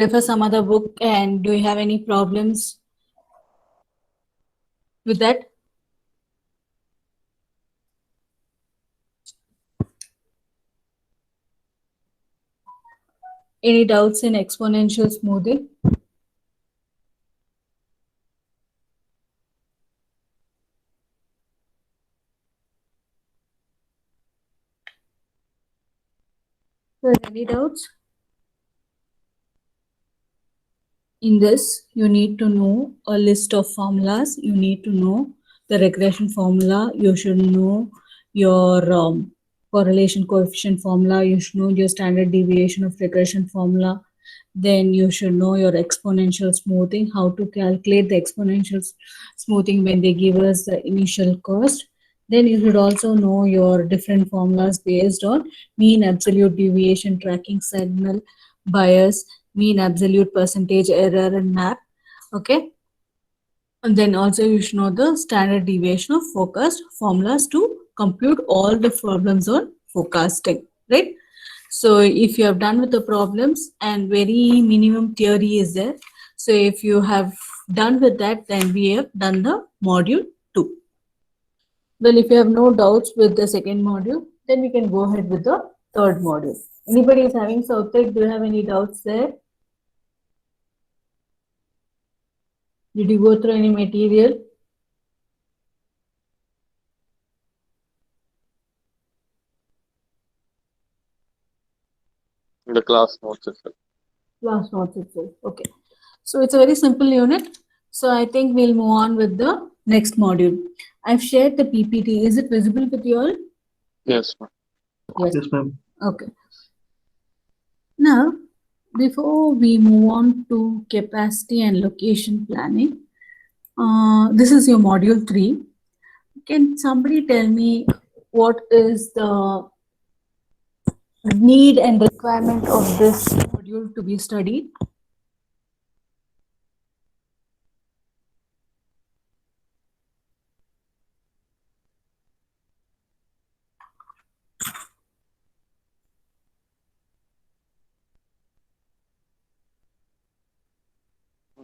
refer some other book, and do you have any problems with that? Any doubts in exponential smoothing? Any doubts? In this, you need to know a list of formulas. You need to know the regression formula. You should know your correlation coefficient formula. You should know your standard deviation of regression formula. Then you should know your exponential smoothing, how to calculate the exponential smoothing when they give us the initial cost. Then you should also know your different formulas based on mean absolute deviation, tracking signal, bias, mean absolute percentage error, and map. Okay. And then also you should know the standard deviation of forecast formulas to compute all the problems on forecasting, right? So if you have done with the problems and very minimum theory is there. So if you have done with that, then we have done the module 2. Well, if you have no doubts with the second module, then we can go ahead with the third module. Anybody is having Southwick? Do you have any doubts there? Did you go through any material? The class notes itself. Class notes itself. Okay. So it's a very simple unit. So I think we'll move on with the next module. I've shared the PPT. Is it visible with you all? Yes, ma'am. Yes, ma'am. Okay. Now, before we move on to capacity and location planning, this is your module 3. Can somebody tell me what is the need and requirement of this module to be studied?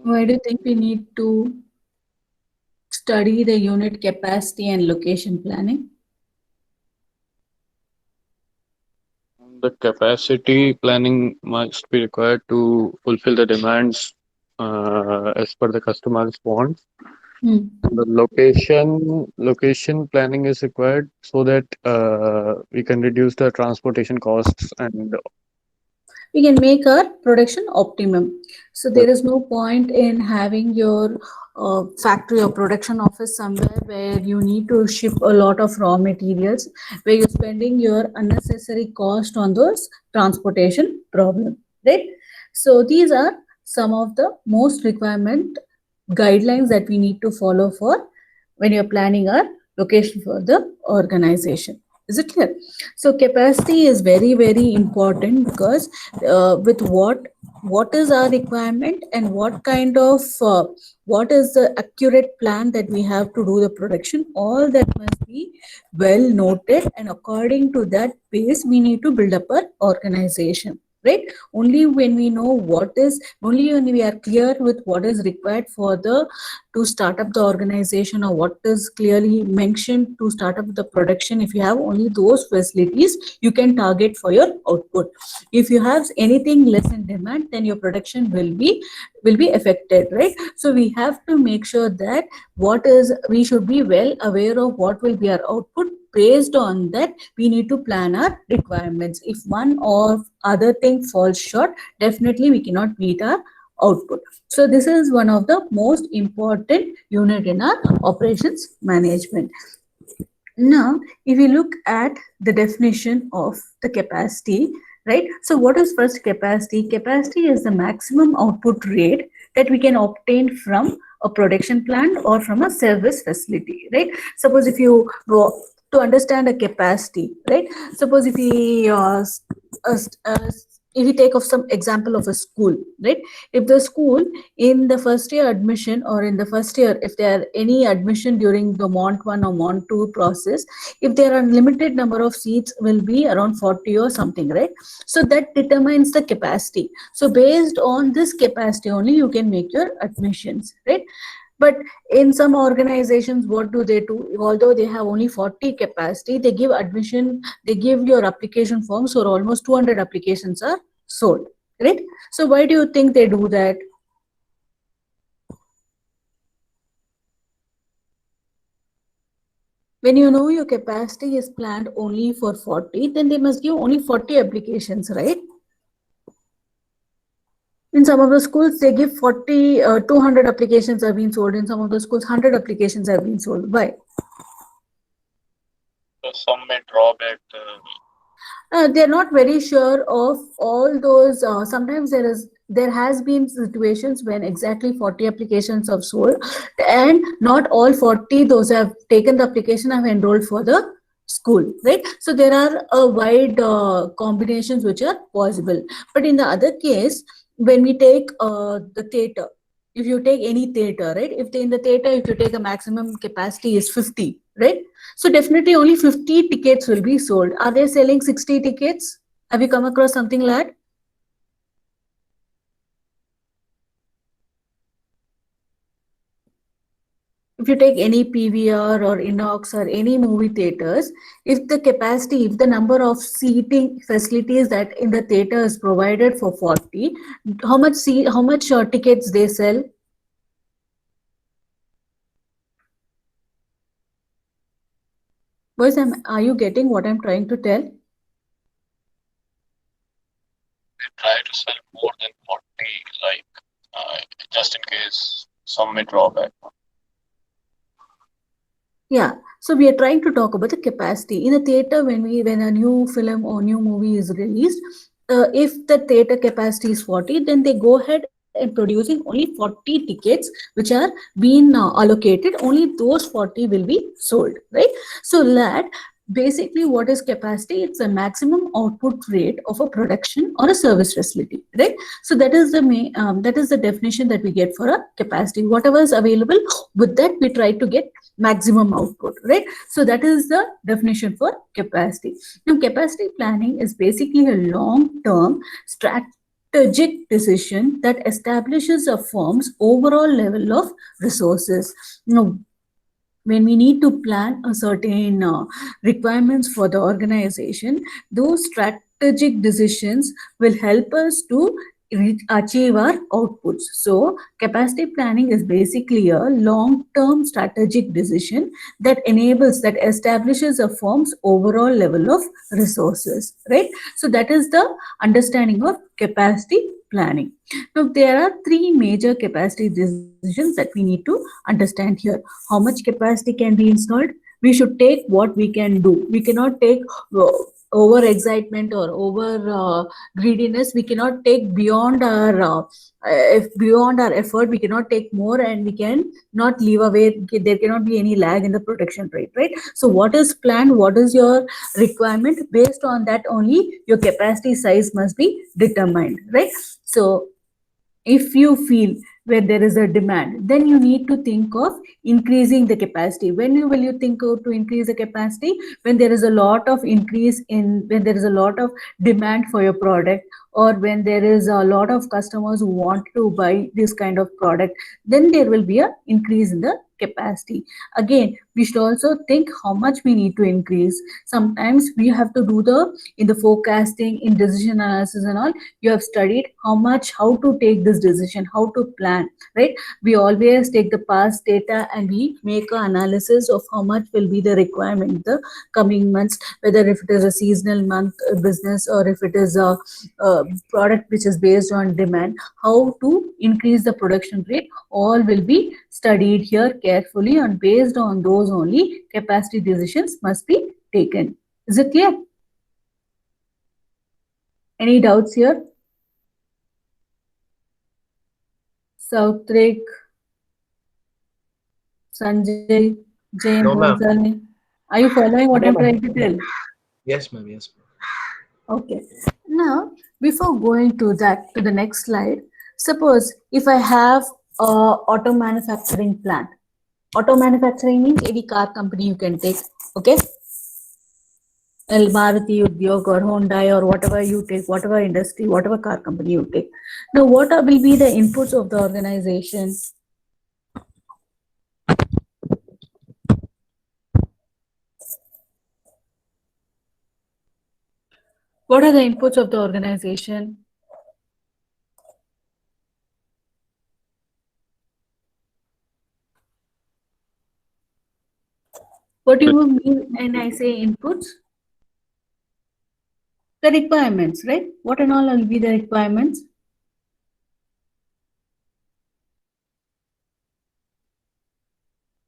Why do you think we need to study the unit capacity and location planning? The capacity planning must be required to fulfill the demands as per the customer's wants. The location planning is required so that we can reduce the transportation costs and we can make our production optimum. So there is no point in having your factory or production office somewhere where you need to ship a lot of raw materials, where you're spending your unnecessary cost on those transportation problem, right? So these are some of the most requirement guidelines that we need to follow for when you're planning our location for the organization. Is it clear? So capacity is very, very important because with what is our requirement and what kind of what is the accurate plan that we have to do the production, all that must be well noted, and according to that base we need to build up our organization, right? Only when we know only when we are clear with what is required for the to start up the organization, or what is clearly mentioned to start up the production, if you have only those facilities, you can target for your output. If you have anything less in demand, then your production will be affected, right? So we have to make sure that we should be well aware of what will be our output. Based on that, we need to plan our requirements. If one or other thing falls short, definitely we cannot meet our output. So this is one of the most important unit in our operations management. Now, if we look at the definition of the capacity, right? So what is first capacity? Capacity is the maximum output rate that we can obtain from a production plant or from a service facility, right? Suppose if you go to understand a capacity, right? Suppose if we if we take of some example of a school, right? If the school in the first year admission, or in the first year, if there are any admission during the mont 1 or mont 2 process, if there are limited number of seats will be around 40 or something, right? So that determines the capacity. So based on this capacity only you can make your admissions, right? But in some organizations, what do they do? Although they have only 40 capacity, they give admission, they give your application forms, or almost 200 applications are sold, right? So why do you think they do that? When you know your capacity is planned only for 40, then they must give only 40 applications, right? In some of the schools, they give 200 applications have been sold. In some of the schools, 100 applications have been sold. Why? So some may draw back They're not very sure of all those. Sometimes there has been situations when exactly 40 applications have sold, and not all 40 those have taken the application have enrolled for the school, right? So there are a wide combinations which are possible. But in the other case, when we take the theater, if you take any theater, right? In the theater, if you take a maximum capacity is 50, right? So definitely only 50 tickets will be sold. Are they selling 60 tickets? Have you come across something like that? If you take any PVR or Inox or any movie theaters, if the number of seating facilities that in the theater is provided for 40, how much tickets they sell? Boys, are you getting what I'm trying to tell? they try to sell more than 40, like just in case some may draw back. Yeah, so we are trying to talk about the capacity in a theater. When a new film or new movie is released, if the theater capacity is 40, then they go ahead and producing only 40 tickets which are being allocated. Only those 40 will be sold, right? So that basically what is capacity? It's a maximum output rate of a production or a service facility, right? So that is the definition that we get for a capacity. Whatever is available, with that we try to get maximum output, right? So that is the definition for capacity. Now capacity planning is basically a long term strategic decision that establishes a firm's overall level of resources. Now, when we need to plan a certain requirements for the organization, those strategic decisions will help us to achieve our outputs. So capacity planning is basically a long-term strategic decision that establishes a firm's overall level of resources, right? So that is the understanding of capacity planning. Now there are three major capacity decisions that we need to understand here. How much capacity can be installed? We should take what we can do. We cannot take over excitement or over greediness. We cannot take beyond our if beyond our effort. We cannot take more, and we can not leave away. There cannot be any lag in the production rate, right? So what is planned? What is your requirement? Based on that only your capacity size must be determined, right? So if you feel where there is a demand, then you need to think of increasing the capacity. Will you think of to increase the capacity? When there is a lot of when there is a lot of demand for your product, or when there is a lot of customers who want to buy this kind of product, then there will be a increase in the capacity. Again, we should also think how much we need to increase. Sometimes we have to do in the forecasting, in decision analysis and all, you have studied how to take this decision, how to plan, right? We always take the past data and we make an analysis of how much will be the requirement in the coming months, whether if it is a seasonal month business, or if it is a product which is based on demand, how to increase the production rate, all will be studied here carefully, and based on those only capacity decisions must be taken. Is it clear? Any doubts here? Sautrik, Sanjay, Jain, No, ma'am. Gonzalez. Are you following what No, I'm ma'am. trying to tell? Yes, ma'am. Yes, ma'am. Okay. Now, Before going to that, to the next slide, suppose if I have a auto manufacturing plant. Auto manufacturing means any car company you can take, okay? Maruti Udyog or Hyundai or whatever you take, whatever industry, whatever car company you take. Now, will be the inputs of the organization? What are the inputs of the organization? What do you mean when I say inputs? The requirements, right? What and all will be the requirements?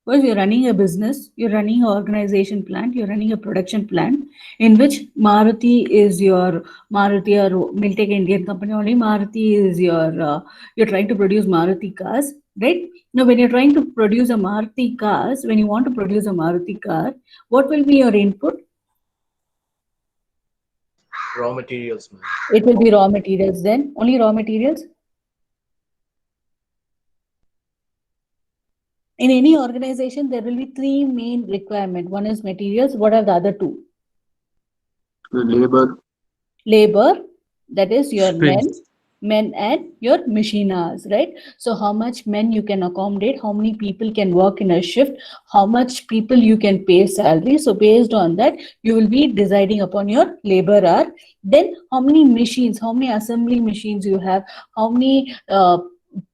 Well, you're running a business, you're running an organization plant, you're running a production plant in which Maruti is your Maruti or Miltech Indian company only. Maruti is your, you're trying to produce Maruti cars, right? Now, when you're trying to produce a Maruti cars, when you want to produce a Maruti car, what will be your input? Raw materials, ma'am. It will be raw materials then, only raw materials. In any organization, there will be three main requirements. One is materials. What are the other two? Labor. Labor, that is your Space. men and your machine hours, right? So how much men you can accommodate, how many people can work in a shift, how much people you can pay salary. So based on that, you will be deciding upon your labor hour. Then how many machines, how many assembly machines you have, how many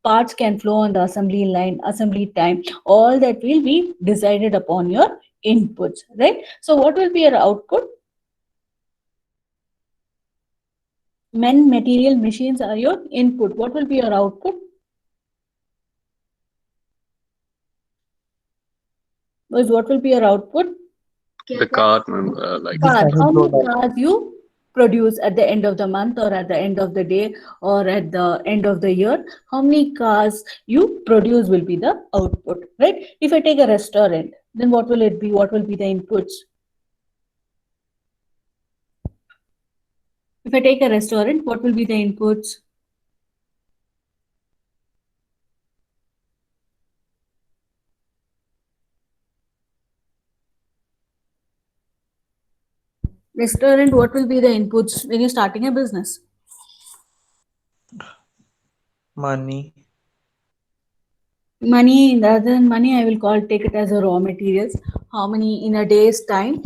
parts can flow on the assembly line, assembly time, all that will be decided upon your inputs, right? So what will be your output? Men, material, machines are your input. What will be your output? What will be your output? The car, like Cars. How many cars you produce at the end of the month or at the end of the day or at the end of the year? How many cars you produce will be the output, right? If I take a restaurant, then what will it be? What will be the inputs? If I take a restaurant, what will be the inputs? Restaurant, what will be the inputs when you're starting a business? Money. Money, rather than money, I will take it as a raw materials. How many in a day's time?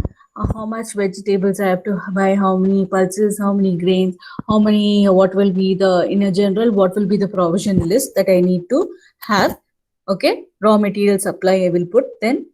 How much vegetables I have to buy? How many pulses? How many grains? How many? What will be the in a general? What will be the provision list that I need to have? Okay, raw material supply I will put. Then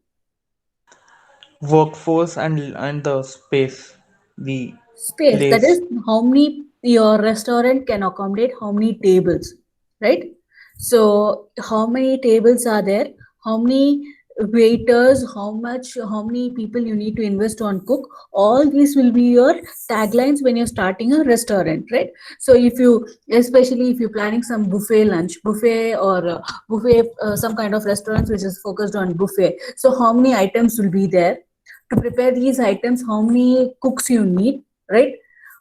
Workforce and the space. The space, that place. is how many your restaurant can accommodate, how many tables, right? So how many tables are there, how many waiters, how many people you need to invest on cook, all these will be your taglines when you're starting a restaurant, right? So if you, especially if you're planning some buffet lunch, buffet or buffet, some kind of restaurants which is focused on buffet, so how many items will be there to prepare these items, how many cooks you need, right?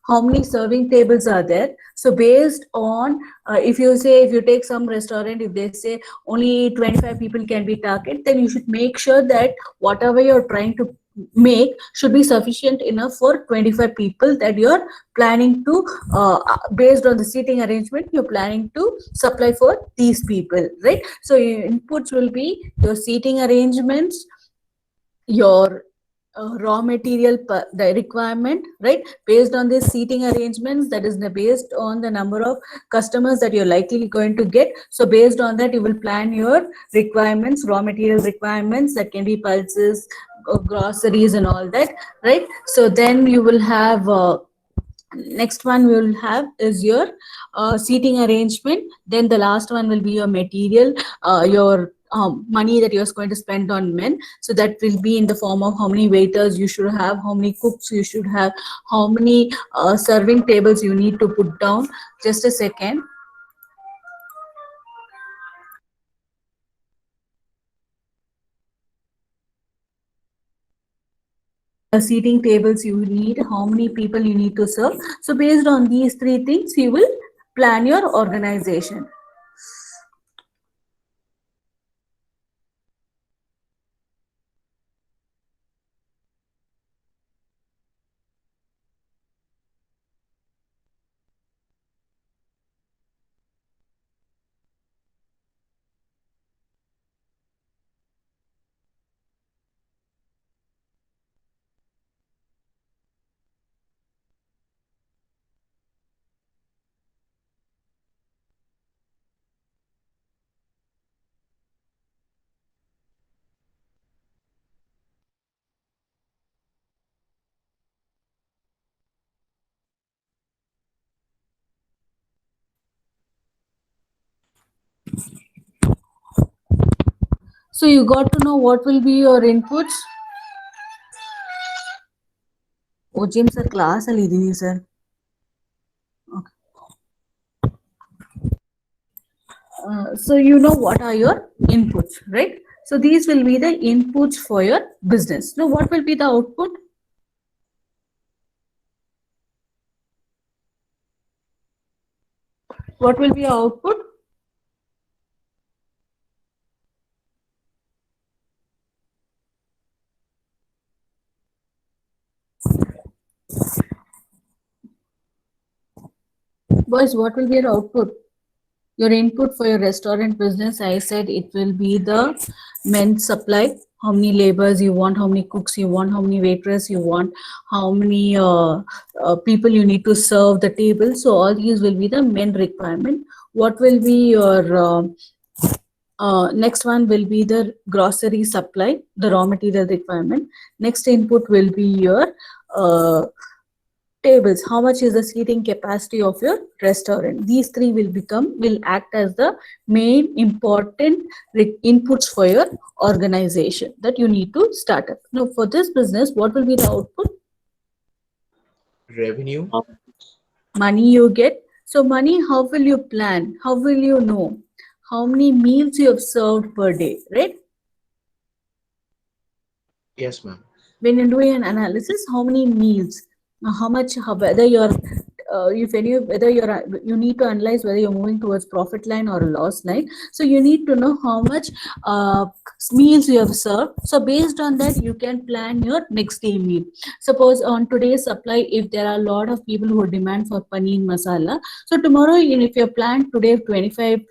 How many serving tables are there? So based on, if you say, if you take some restaurant, if they say only 25 people can be target, then you should make sure that whatever you're trying to make should be sufficient enough for 25 people that you're planning to, based on the seating arrangement, you're planning to supply for these people, right? So your inputs will be your seating arrangements, your raw material, the requirement, right? Based on these seating arrangements, that is based on the number of customers that you're likely going to get. So based on that, you will plan your requirements, raw material requirements, that can be pulses, groceries and all that, right? So then you will have, next one we will have is your seating arrangement. Then the last one will be your material, your money that you're going to spend on men. So that will be in the form of how many waiters you should have, how many cooks you should have, how many serving tables you need to put down. Just a second. seating tables you need, how many people you need to serve. So based on these three things, you will plan your organization. So you got to know what will be your inputs. Oh, James, sir, class ಅಲ್ಲಿ ಇದೀನಿ sir. Okay. So you know what are your inputs, right? So these will be the inputs for your business. Now what will be the output? What will be your output? Boys, what will be your output? Your input for your restaurant business, I said it will be the men's supply. How many laborers you want, how many cooks you want, how many waitresses you want, how many people you need to serve the table. So all these will be the men requirement. What will be your next one will be the grocery supply, the raw material requirement. Next input will be your tables. How much is the seating capacity of your restaurant? These three will act as the main important inputs for your organization that you need to start up. Now for this business, what will be the output? Revenue. Money you get. So money, how will you plan? How will you know how many meals you have served per day, right? Yes, ma'am. When you're doing an analysis, how many meals, how much, whether you're if any, whether you need to analyze whether you're moving towards profit line or a loss line. So you need to know how much meals you have served. So based on that, you can plan your next day meal. Suppose on today's supply, if there are a lot of people who demand for paneer masala, so tomorrow, if you plan today 25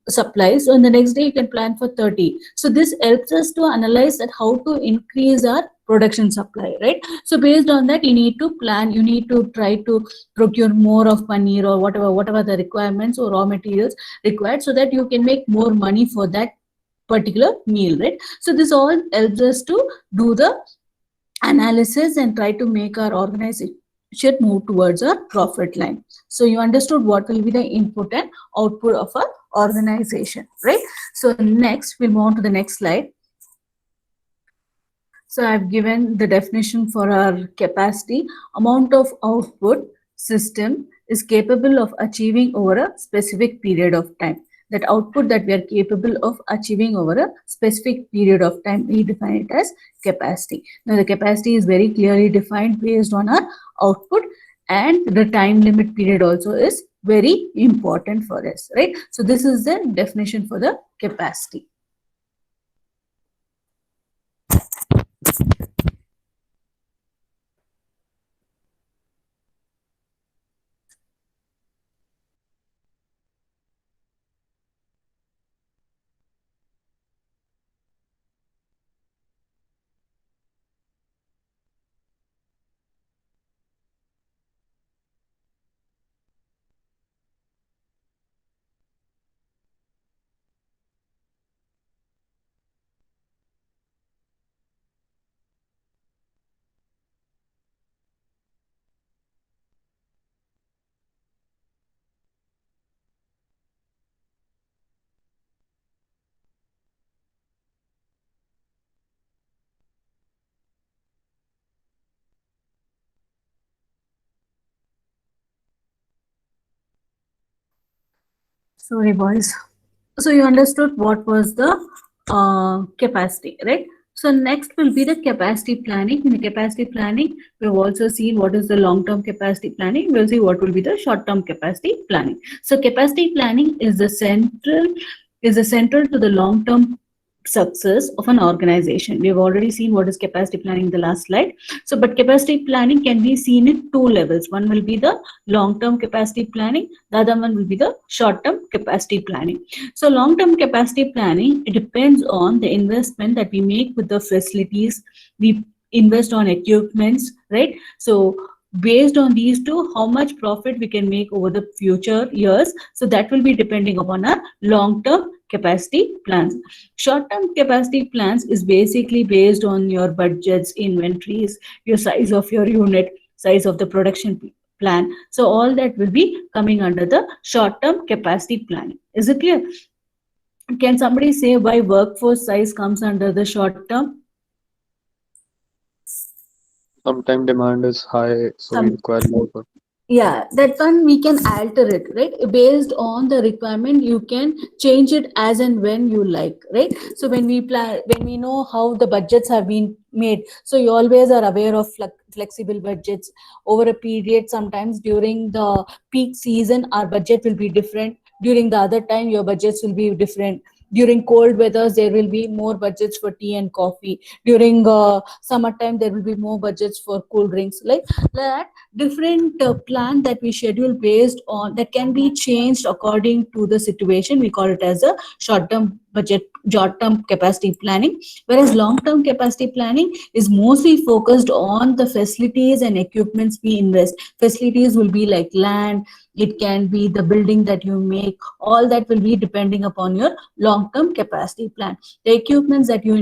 supplies, so in the next day you can plan for 30. So this helps us to analyze that how to increase our production supply, right? So based on that, you need to plan, you need to try to procure more of paneer or whatever the requirements or raw materials required, so that you can make more money for that particular meal, right? So this all helps us to do the analysis and try to make our organization move towards a profit line. So you understood what will be the input and output of our organization, right? So next, we'll move on to the next slide. So I've given the definition for our capacity. Amount of output system is capable of achieving over a specific period of time. That output that we are capable of achieving over a specific period of time, we define it as capacity. Now the capacity is very clearly defined based on our output, and the time limit period also is very important for us, right? So this is the definition for the capacity. Sorry, boys. So you understood what was the capacity, right? So next will be the capacity planning. In the capacity planning, we've also seen what is the long-term capacity planning. We'll see what will be the short-term capacity planning. So capacity planning is the central to the long-term success of an organization. We have already seen what is capacity planning in the last slide. So, but capacity planning can be seen in two levels. One will be the long-term capacity planning. The other one will be the short-term capacity planning. So, long-term capacity planning, it depends on the investment that we make with the facilities. We invest on equipments, right? So, based on these two, how much profit we can make over the future years. So that will be depending upon our long-term capacity plans. Short-term capacity plans is basically based on your budgets, inventories, your size of your unit, size of the production plan. So all that will be coming under the short-term capacity planning. Is it clear? Can somebody say why workforce size comes under the short-term? Sometimes demand is high, so we require more. Yeah, that one we can alter it, right? Based on the requirement, you can change it as and when you like, right? So when we plan, when we know how the budgets have been made, so you always are aware of flexible budgets over a period. Sometimes during the peak season, our budget will be different. During the other time, your budgets will be different. During cold weathers, there will be more budgets for tea and coffee. During summertime, there will be more budgets for cool drinks. Like that, different plan that we schedule based on that can be changed according to the situation. We call it as a short-term budget, short-term capacity planning. Whereas long-term capacity planning is mostly focused on the facilities and equipments we invest. Facilities will be like land, it can be the building that you make, all that will be depending upon your long-term capacity plan. The equipments that you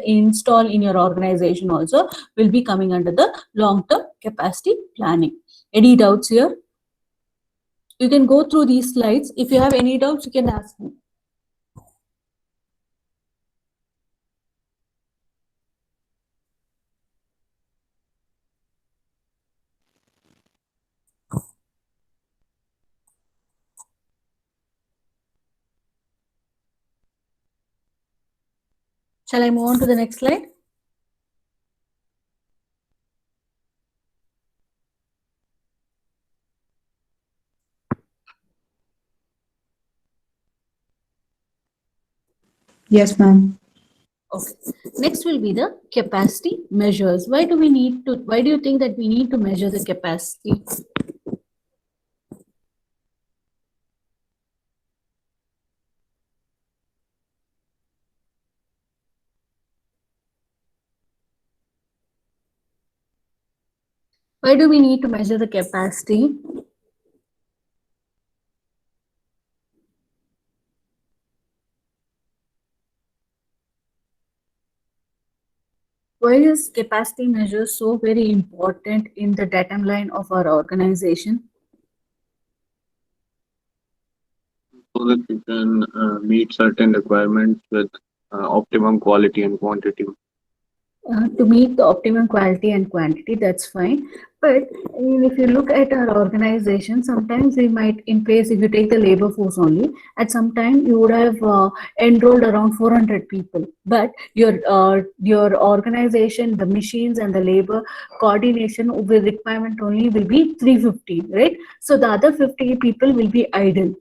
install in your organization also will be coming under the long-term capacity planning. Any doubts here? You can go through these slides. If you have any doubts, you can ask me. Shall I move on to the next slide? Yes, ma'am. Okay. Next will be the capacity measures. Why do you think that we need to measure the capacity? Why do we need to measure the capacity? Why is capacity measure so very important in the data line of our organization? So that you can meet certain requirements with optimum quality and quantity. To meet the optimum quality and quantity, that's fine. But I mean, if you look at our organization, sometimes we might, in case if you take the labor force only, at some time you would have enrolled around 400 people. But your organization, the machines and the labor coordination with requirement only will be 350, right? So the other 50 people will be idle.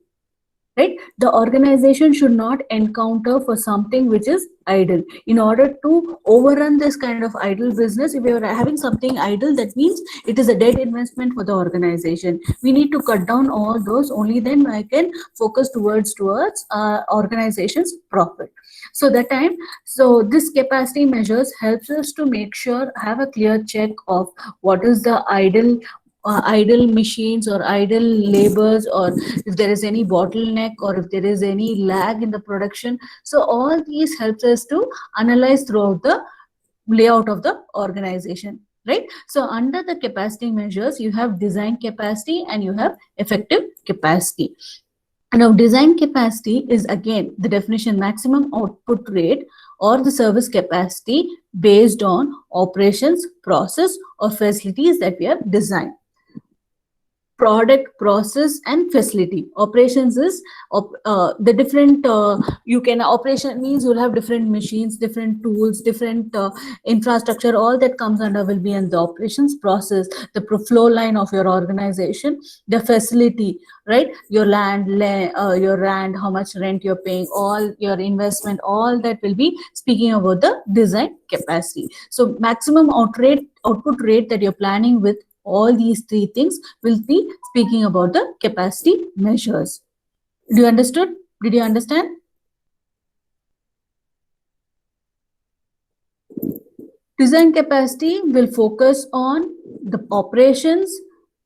Right? The organization should not encounter for something which is idle. In order to overrun this kind of idle business, if you are having something idle, that means it is a dead investment for the organization. We need to cut down all those, only then I can focus towards organization's profit. So this capacity measures helps us to make sure, have a clear check of what is the idle machines or idle labors, or if there is any bottleneck or if there is any lag in the production. So all these helps us to analyze throughout the layout of the organization, right? So under the capacity measures, you have design capacity and you have effective capacity. Now design capacity is again the definition: maximum output rate or the service capacity based on operations, process or facilities that we have designed. product, process, and facility. Operations is the different, you can, operation means you'll have different machines, different tools, different infrastructure, all that comes under will be in the operations. Process, the flow line of your organization. The facility, right, your land, how much rent you're paying, all your investment, all that will be speaking about the design capacity. So maximum output rate that you're planning with all these three things will be speaking about the capacity measures. Do you understood? Did you understand? Design capacity will focus on the operations,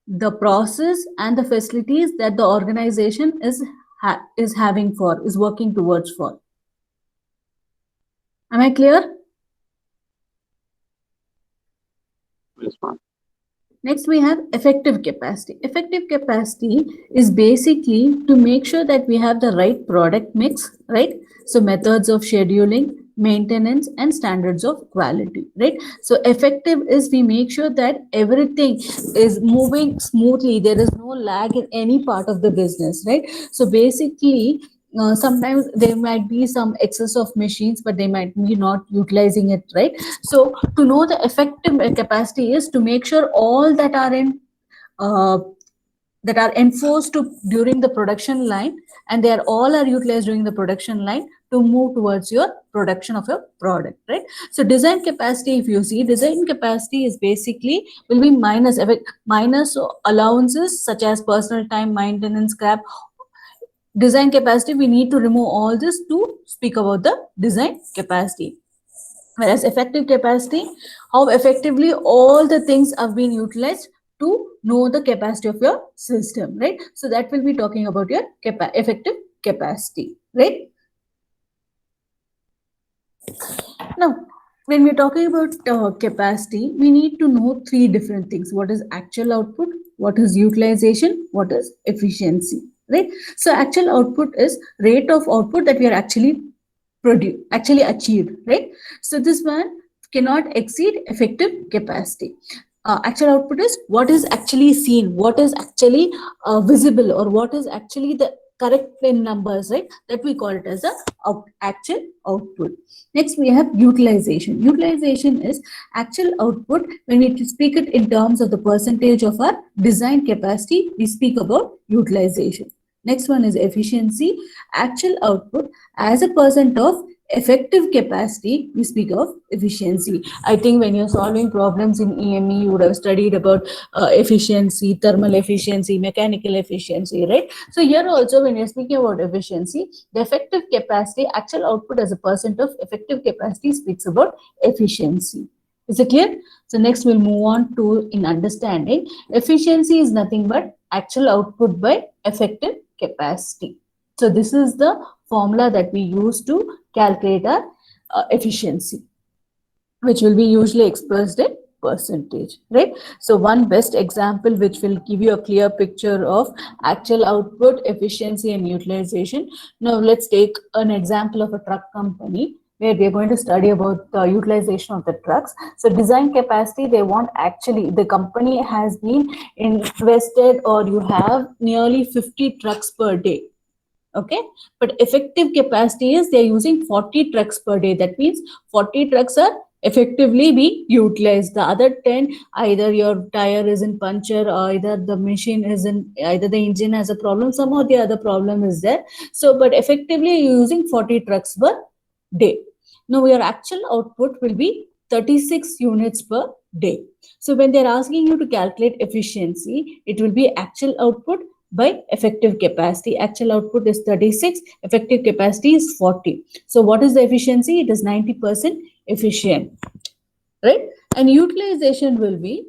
the process, and the facilities that the organization is working towards for. Am I clear? Yes, ma'am. Next, we have effective capacity. Effective capacity is basically to make sure that we have the right product mix, right? So methods of scheduling, maintenance, and standards of quality, right? So effective is we make sure that everything is moving smoothly. There is no lag in any part of the business, right? So basically, sometimes there might be some excess of machines, but they might be not utilizing it, right? So to know the effective capacity is to make sure all that are in that are enforced during the production line, and they are all are utilized during the production line to move towards your production of your product, right? So design capacity, if you see, design capacity is basically will be minus allowances such as personal time, maintenance, scrap. Design capacity, we need to remove all this to speak about the design capacity. Whereas effective capacity, how effectively all the things have been utilized to know the capacity of your system, right? So that will be talking about your effective capacity, right? Now, when we're talking about capacity, we need to know three different things. What is actual output? What is utilization? What is efficiency, right? So actual output is rate of output that we are actually achieved, right? So this one cannot exceed effective capacity. Actual output is what is actually seen, what is actually visible, or what is actually the correct in numbers, right? That we call it as a actual output. Next, we have utilization. Utilization is actual output. When we speak it in terms of the percentage of our design capacity, we speak about utilization. Next one is efficiency. Actual output as a percent of effective capacity, we speak of efficiency. I think when you're solving problems in EME, you would have studied about efficiency, thermal efficiency, mechanical efficiency, right? So here also, when you're speaking about efficiency, the effective capacity, actual output as a percent of effective capacity speaks about efficiency. Is it clear? So next we'll move on to in understanding. Efficiency is nothing but actual output by effective capacity. So this is the formula that we use to calculate our efficiency, which will be usually expressed in percentage, right? So one best example which will give you a clear picture of actual output, efficiency, and utilization. Now let's take an example of a truck company where we are going to study about the utilization of the trucks. So design capacity, they want actually, the company has been invested, or you have nearly 50 trucks per day. Okay, but effective capacity is they're using 40 trucks per day. That means 40 trucks are effectively being utilized. The other 10, either your tire is in puncture, or either the machine is in, either the engine has a problem, somehow the other problem is there. So, but effectively you're using 40 trucks per day. Now your actual output will be 36 units per day. So when they're asking you to calculate efficiency, it will be actual output by effective capacity. Actual output is 36, effective capacity is 40. So what is the efficiency? It is 90% efficient, right? And utilization will be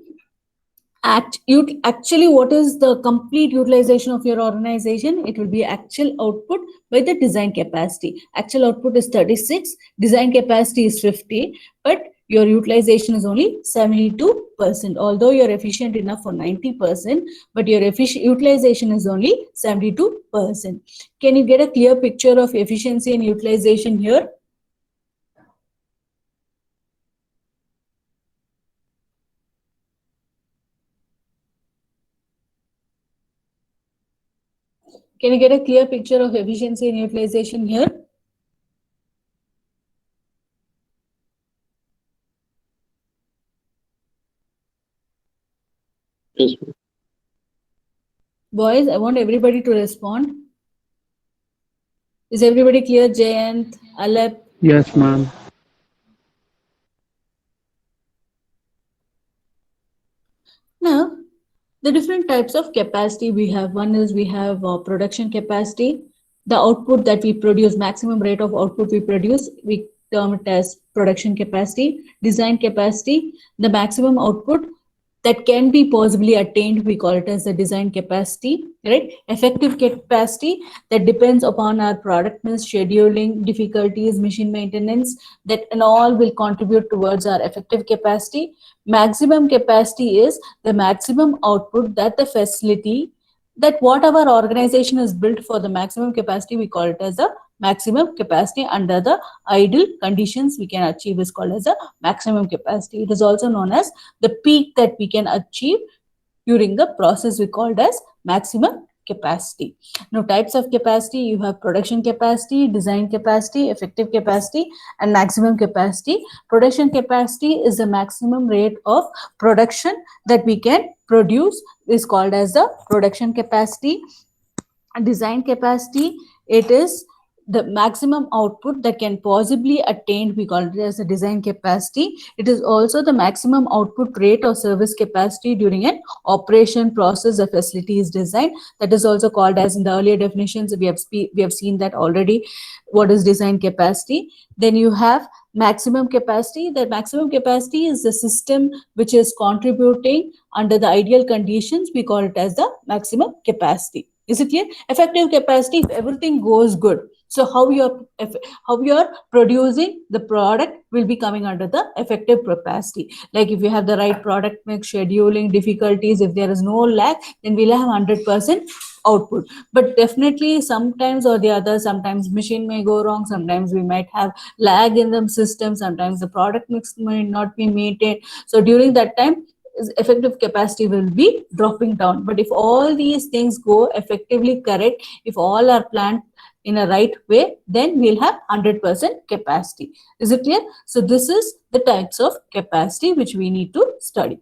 actually what is the complete utilization of your organization. It will be actual output by the design capacity. Actual output is 36, design capacity is 50, but your utilization is only 72%. Although you're efficient enough for 90%, but your utilization is only 72%. Can you get a clear picture of efficiency and utilization here? Can you get a clear picture of efficiency and utilization here? Yes. Boys, I want everybody to respond. Is everybody clear? Jayant, Alep? Yes, ma'am. Now, the different types of capacity we have. One is we have production capacity, the output that we produce, maximum rate of output we produce, we term it as production capacity. Design capacity, the maximum output that can be possibly attained, we call it as the design capacity, right? Effective capacity, that depends upon our product mix, scheduling, difficulties, machine maintenance, that and all will contribute towards our effective capacity. Maximum capacity is the maximum output that the facility, that what our organization is built for the maximum capacity, we call it as the maximum capacity. Under the ideal conditions we can achieve is called as the maximum capacity. It is also known as the peak that we can achieve during the process, we called as maximum capacity. Now, types of capacity, you have production capacity, design capacity, effective capacity, and maximum capacity. Production capacity is the maximum rate of production that we can produce, is called as the production capacity. Design capacity, it is the maximum output that can possibly attain, we call it as a design capacity. It is also the maximum output rate or service capacity during an operation process a facility is designed. That is also called as, in the earlier definitions we have seen that already, what is design capacity. Then you have maximum capacity. The maximum capacity is the system which is contributing under the ideal conditions, we call it as the maximum capacity. Is it clear? Effective capacity, if everything goes good, so how you're producing the product will be coming under the effective capacity. Like if you have the right product mix, scheduling, difficulties, if there is no lag, then we'll have 100% output. But definitely sometimes or the other, sometimes machine may go wrong, sometimes we might have lag in the system, sometimes the product mix may not be maintained. So during that time, effective capacity will be dropping down. But if all these things go effectively correct, if all are planned in a right way, then we'll have 100% capacity. Is it clear? So this is the types of capacity which we need to study.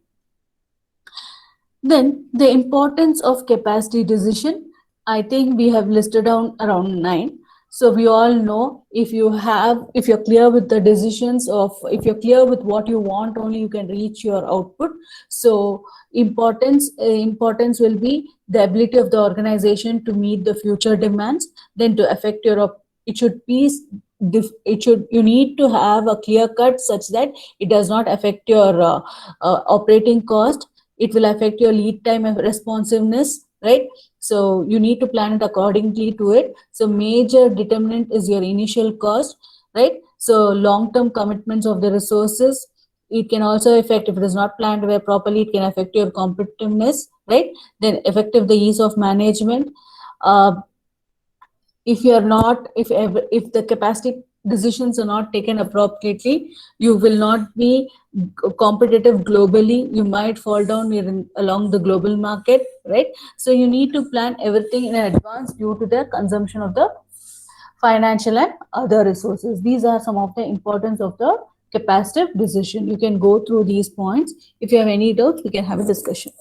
Then the importance of capacity decision, I think we have listed down around 9. So we all know, if you're clear with the decisions of, if you're clear with what you want, only you can reach your output. So importance will be the ability of the organization to meet the future demands, then to affect your, you need to have a clear cut such that it does not affect your operating cost. It will affect your lead time and responsiveness, right? So you need to plan it accordingly to it. So major determinant is your initial cost, right? So long-term commitments of the resources. It can also affect, if it is not planned very properly, it can affect your competitiveness, right? Then effective the ease of management. If the capacity decisions are not taken appropriately, you will not be competitive globally. You might fall down along the global market, right? So you need to plan everything in advance due to the consumption of the financial and other resources. These are some of the importance of the capacitive decision. You can go through these points. If you have any doubts, we can have a discussion.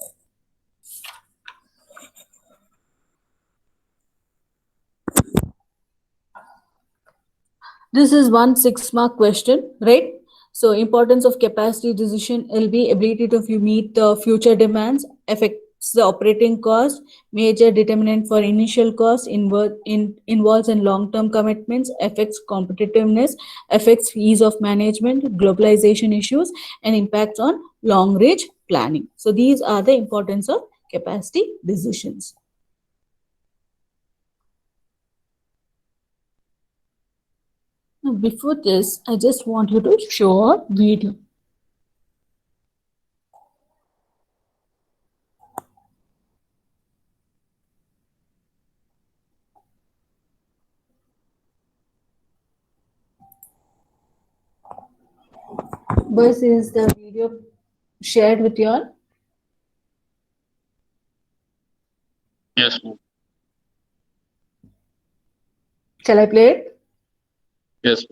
This is one 6-mark question, right? So importance of capacity decision will be ability to meet the future demands, affects the operating cost, major determinant for initial cost, involves in long-term commitments, affects competitiveness, affects ease of management, globalization issues, and impacts on long-range planning. So these are the importance of capacity decisions. Now, before this, I just want you to show a video. Boys, is the video shared with you all? Yes, ma'am. Shall I play it? Yes.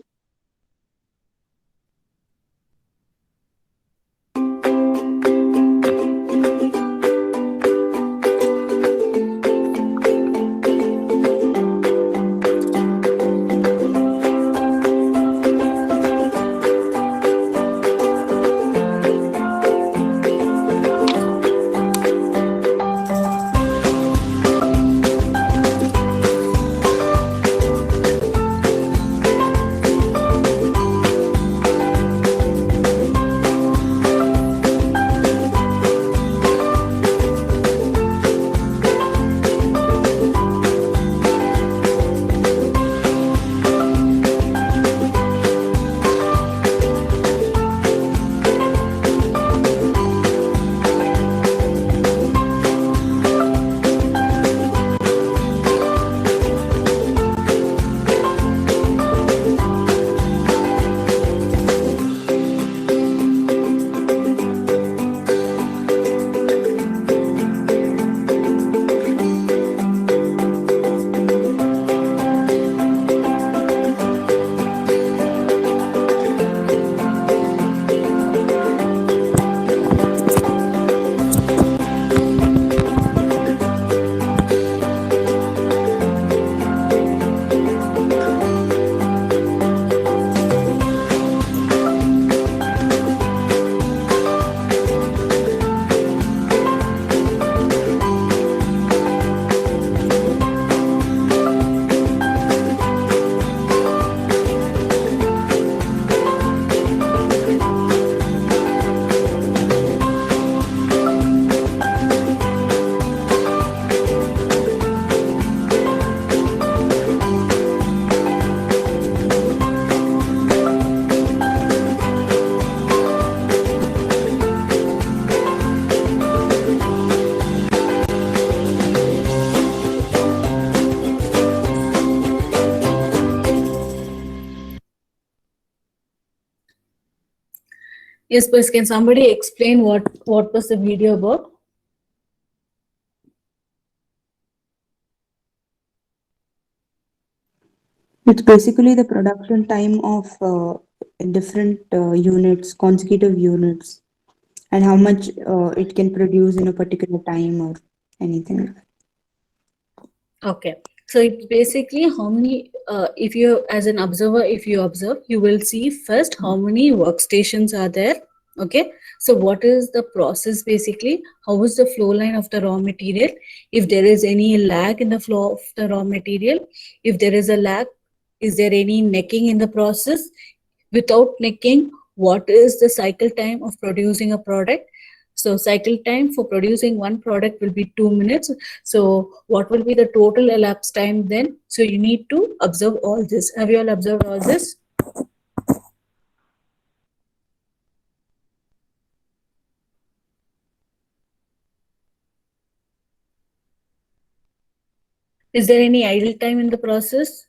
Yes, please. Can somebody explain what was the video about? It's basically the production time of different units, consecutive units, and how much it can produce in a particular time or anything. Okay. So it's basically how many, if you, as an observer, if you observe, you will see first how many workstations are there. Okay. So what is the process basically? How is the flow line of the raw material? If there is any lag in the flow of the raw material, if there is a lag, is there any necking in the process? Without necking, what is the cycle time of producing a product? So cycle time for producing one product will be 2 minutes. So what will be the total elapsed time then? So you need to observe all this. Have you all observed all this? Is there any idle time in the process?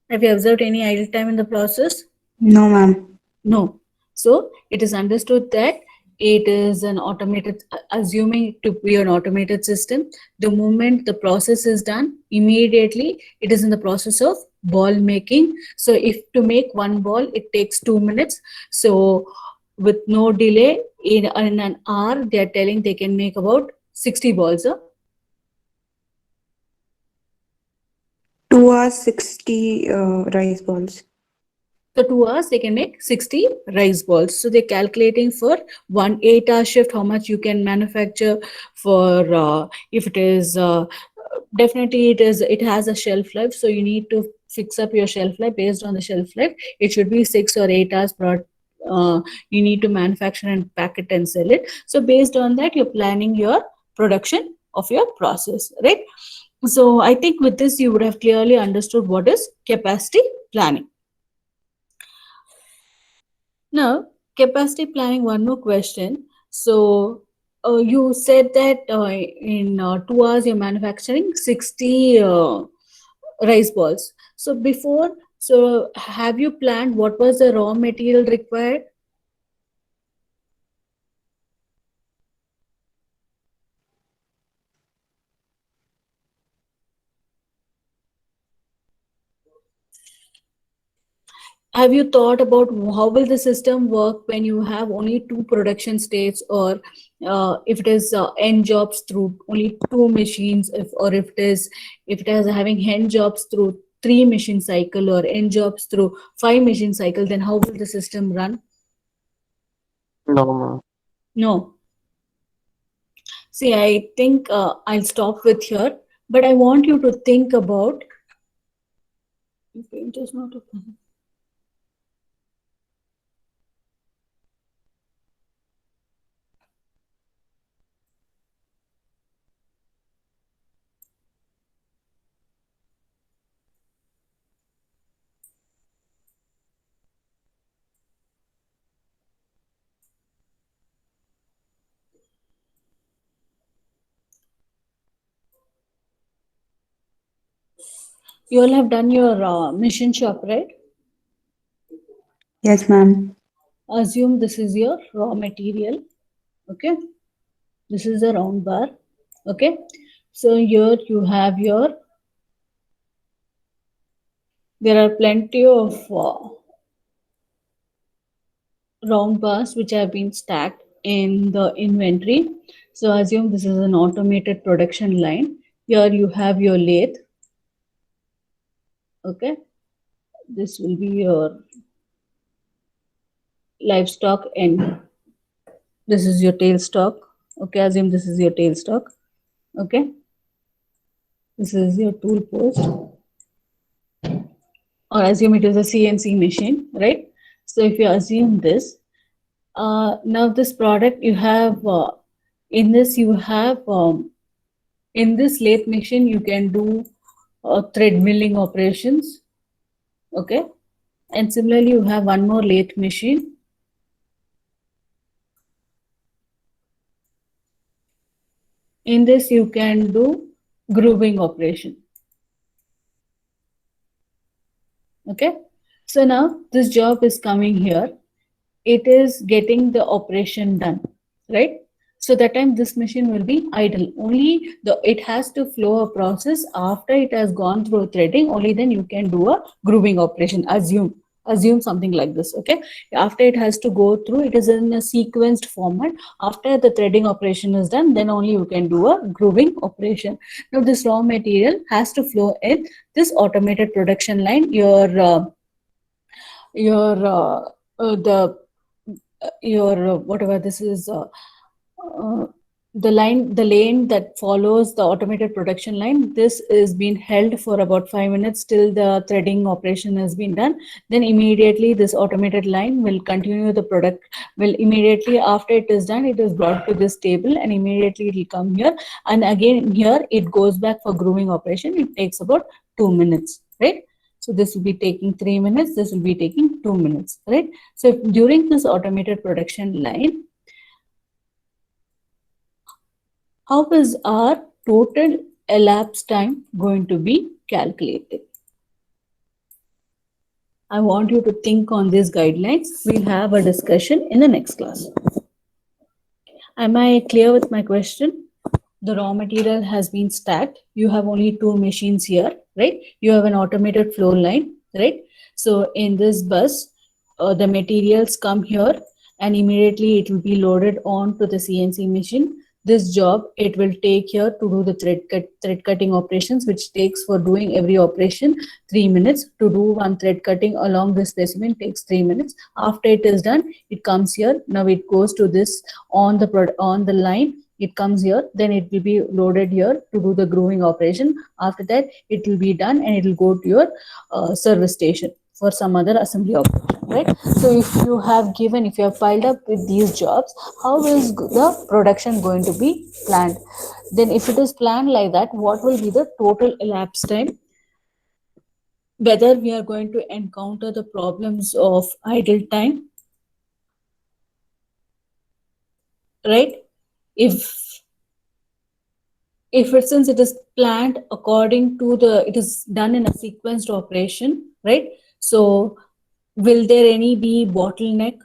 Have you observed any idle time in the process? No, ma'am. No. So it is understood that it is an automated, assuming it to be an automated system, the moment the process is done, immediately it is in the process of ball making. So if to make one ball, it takes 2 minutes. So with no delay, in an hour, they are telling they can make about 60 balls. 2 hours, 60 rice balls. So 2 hours, they can make 60 rice balls. So they're calculating for 1 8-hour shift, how much you can manufacture for, if it is, definitely it has a shelf life. So you need to fix up your shelf life based on the shelf life. It should be 6 or 8 hours you need to manufacture and pack it and sell it. So based on that, you're planning your production of your process, right? So I think with this, you would have clearly understood what is capacity planning. Now, capacity planning, one more question. So, you said that in 2 hours you're manufacturing 60 rice balls. So, so have you planned what was the raw material required? have you thought about how will the system work when you have only two production states, or if it is n jobs through only two machines, or if it is having n jobs through 3 machine cycle, or n jobs through 5 machine cycle, then how will the system run? No, ma'am. No. See, I think I'll stop with here, but I want you to think about. Paint is not open. You all have done your mission shop, right? Yes, ma'am. Assume this is your raw material. Okay. This is a round bar. Okay. So here you have there are plenty of round bars which have been stacked in the inventory. So assume this is an automated production line. Here you have your lathe. Okay. This will be your livestock end. This is your tailstock. Okay, assume this is your tailstock. Okay. This is your tool post. Or assume it is a CNC machine, right? So if you assume this, now this product you have, in this you have, in this lathe machine you can do thread milling operations. Okay. And similarly you have one more lathe machine. In this you can do grooving operation. Okay. So now this job is coming here. It is getting the operation done, right? So that time this machine will be idle. Only it has to flow a process after it has gone through threading. Only then you can do a grooving operation. Assume something like this. Okay. After it has to go through, it is in a sequenced format. After the threading operation is done, then only you can do a grooving operation. Now this raw material has to flow in this automated production line. Whatever this is, the lane that follows the automated production line, this is being held for about 5 minutes till the threading operation has been done. Then immediately this automated line will continue the product, will immediately after it is done, it is brought to this table and immediately it will come here, and again here it goes back for grooving operation. It takes about 2 minutes, right? So this will be taking 3 minutes, this will be taking 2 minutes, right? So during this automated production line, how is our total elapsed time going to be calculated? I want you to think on these guidelines. We'll have a discussion in the next class. Am I clear with my question? The raw material has been stacked. You have only two machines here, right? You have an automated flow line, right? So in this bus, the materials come here and immediately it will be loaded on to the CNC machine. This job, it will take here to do the thread cutting operations, which takes for doing every operation 3 minutes. To do one thread cutting along this specimen takes 3 minutes. After it is done, it comes here. Now it goes to this on the line. It comes here, then it will be loaded here to do the grooving operation. After that, it will be done and it will go to your service station for some other assembly operation, right? So if you have piled up with these jobs, how is the production going to be planned? Then if it is planned like that, what will be the total elapsed time? Whether we are going to encounter the problems of idle time, right? If since it is planned according to it is done in a sequenced operation, right? So will there be bottleneck?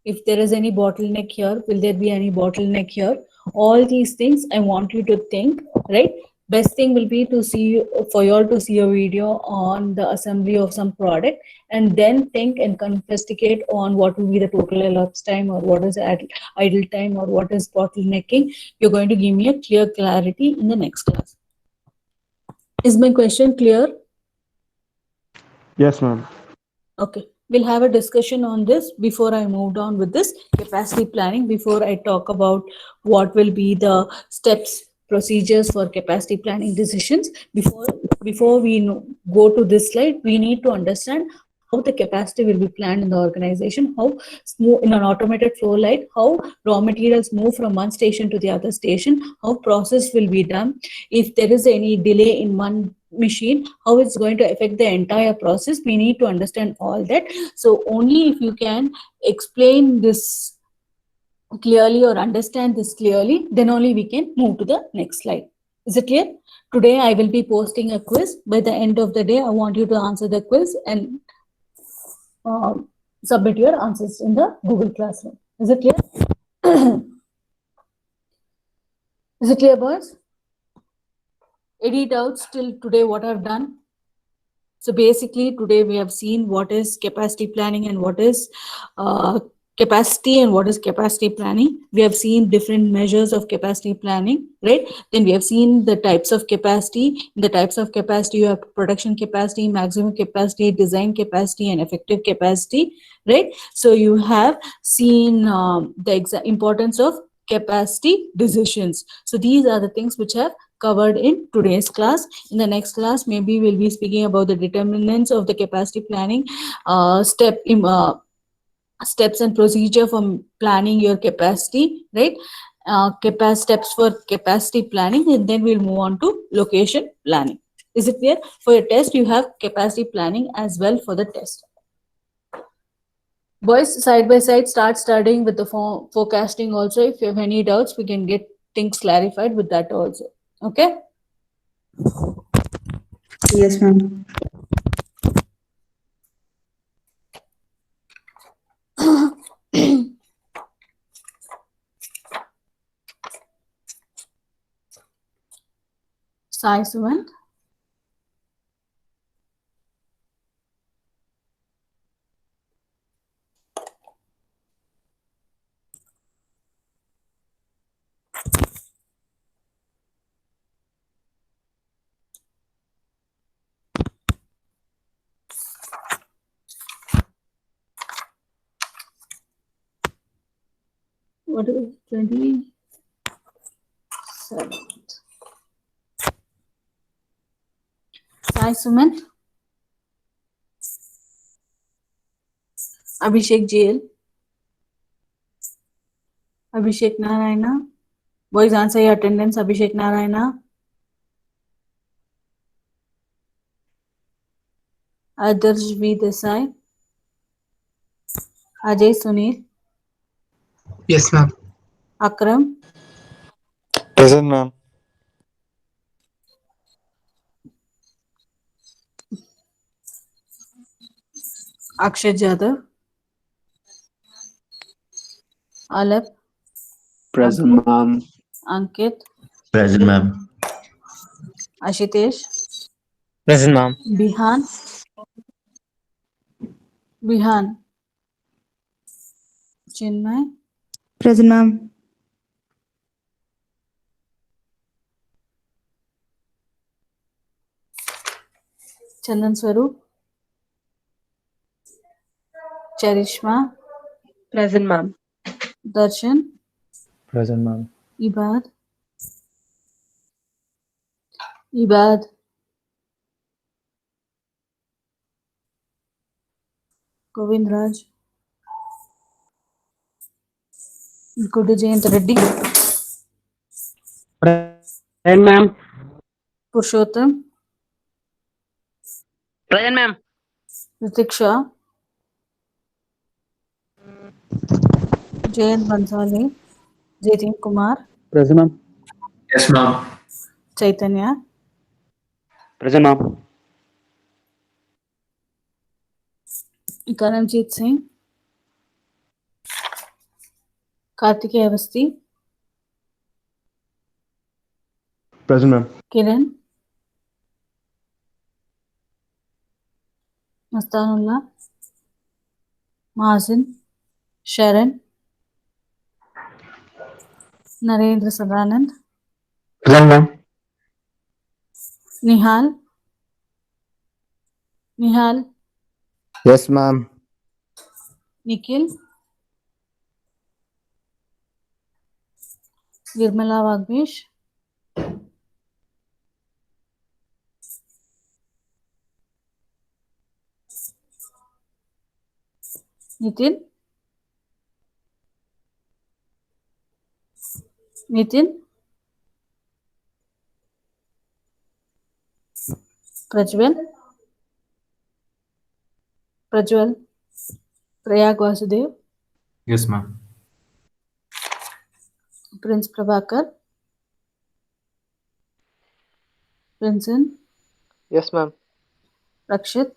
If there is any bottleneck here, will there be any bottleneck here? All these things I want you to think, right? best thing will be to see for you all to see a video on the assembly of some product, and then think and investigate on what will be the total elapsed time, or what is idle time, or what is bottlenecking. You're going to give me a clear clarity in the next class. Is my question clear? Yes, ma'am. Okay, we'll have a discussion on this before I moved on with this capacity planning, before I talk about what will be the steps, procedures for capacity planning decisions. Before we go to this slide, we need to understand how the capacity will be planned in the organization, how smooth in an automated flow like how raw materials move from one station to the other station, how process will be done, if there is any delay in one machine, how it's going to affect the entire process. We need to understand all that. So only if you can explain this clearly or understand this clearly, then only we can move to the next slide. Is it clear? Today I will be posting a quiz. By the end of the day, I want you to answer the quiz and submit your answers in the Google Classroom. Is it clear? Is it clear, boys? Any doubts till today what I've done? So basically today we have seen what is capacity planning and what is capacity and what is capacity planning. We have seen different measures of capacity planning, right? Then we have seen the types of capacity. In the types of capacity, you have production capacity, maximum capacity, design capacity, and effective capacity, right? So you have seen the importance of capacity decisions. So these are the things which have covered in today's class. In the next class, maybe we'll be speaking about the determinants of the capacity planning, steps and procedure for planning your capacity, right? Steps for capacity planning, and then we'll move on to location planning. Is it clear? For your test, you have capacity planning as well for the test. Boys, side by side, start studying with the forecasting also. If you have any doubts, we can get things clarified with that also. Okay? Yes, ma'am. Sai Sumant. What is 27th? Sai Sumant. Abhishek Jail. Abhishek Narayana. Boys, answer your attendance. Abhishek Narayana. Adarsh V. Desai. Ajay Sunil. Yes, ma'am. Akram. Present, ma'am. Akshay Jadhav. Alap. Present, ma'am. Ankit. Present, ma'am. Ashitesh. Present, ma'am. Bihan. Bihan. Chinmay. Present, ma'am. Chandan Swaroop. Charishma. Present, ma'am. Darshan. Present, ma'am. Ibad. Ibad. Govind Raj. Gudu Jayant Reddy. Present, ma'am. Purushottam. Present, ma'am. Ritik Shah. Jayant Bansali. Jaitin Kumar. Present, ma'am. Yes, ma'am. Chaitanya. Present, ma'am. Karanjit Singh. Kartikeya Avasti. Present, ma'am. Kiran, Mastanullah, Mazin, Sharon, Narendra Sadanand, Present, ma'am. Nihal, Yes, ma'am. Nikhil, Girmala Vagmesh, Nitin, Prajwal, Prayag Vasudev, Yes, ma'am. Prince Prabhakar, Princeton, Yes, ma'am. Rakshit,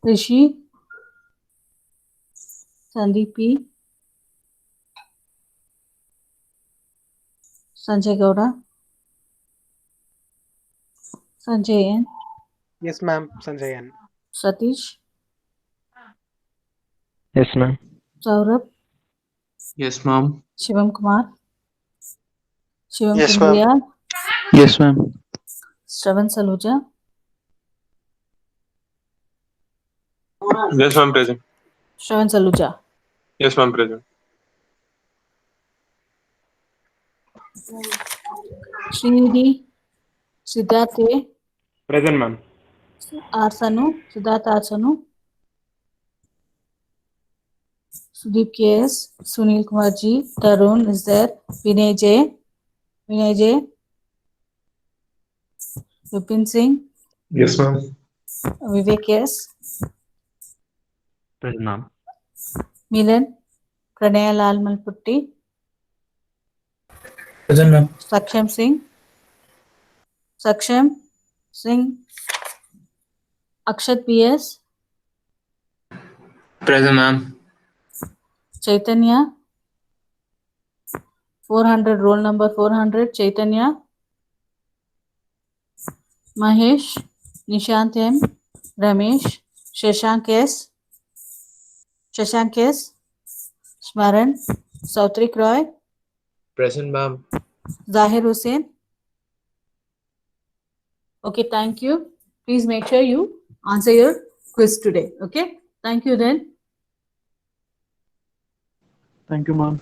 Rishi, Sandeep P, Sanjay Gowda, Sanjay N, Yes, ma'am. Sanjay N. Satish, Yes, ma'am. Saurabh, Yes, ma'am. Shivam Kumar, Shivam Yes, ma'am. Sundriya, Yes, ma'am. Shravan Saluja, Yes, ma'am, present. Shravan Saluja, Yes, ma'am, present. Srinidhi, Siddharth A, Present, ma'am. Siddharth R. Sanu, Sudeep KS, Sunil Kumar G, Tarun is there, Vinay J, Vipin Singh, Yes, ma'am. Vivek S, Present, ma'am. Milan, Pranaya Lal Malputti, Present, ma'am. Saksham Singh, Akshat PS, Present, ma'am. Chaitanya, 400, roll number 400, Chaitanya, Mahesh, Nishant M, Ramesh, Shashank S, Smaran, Sautrik Roy, Present, ma'am. Zahir Hussain. Okay, thank you. Please make sure you answer your quiz today. Okay, thank you then. Thank you, ma'am.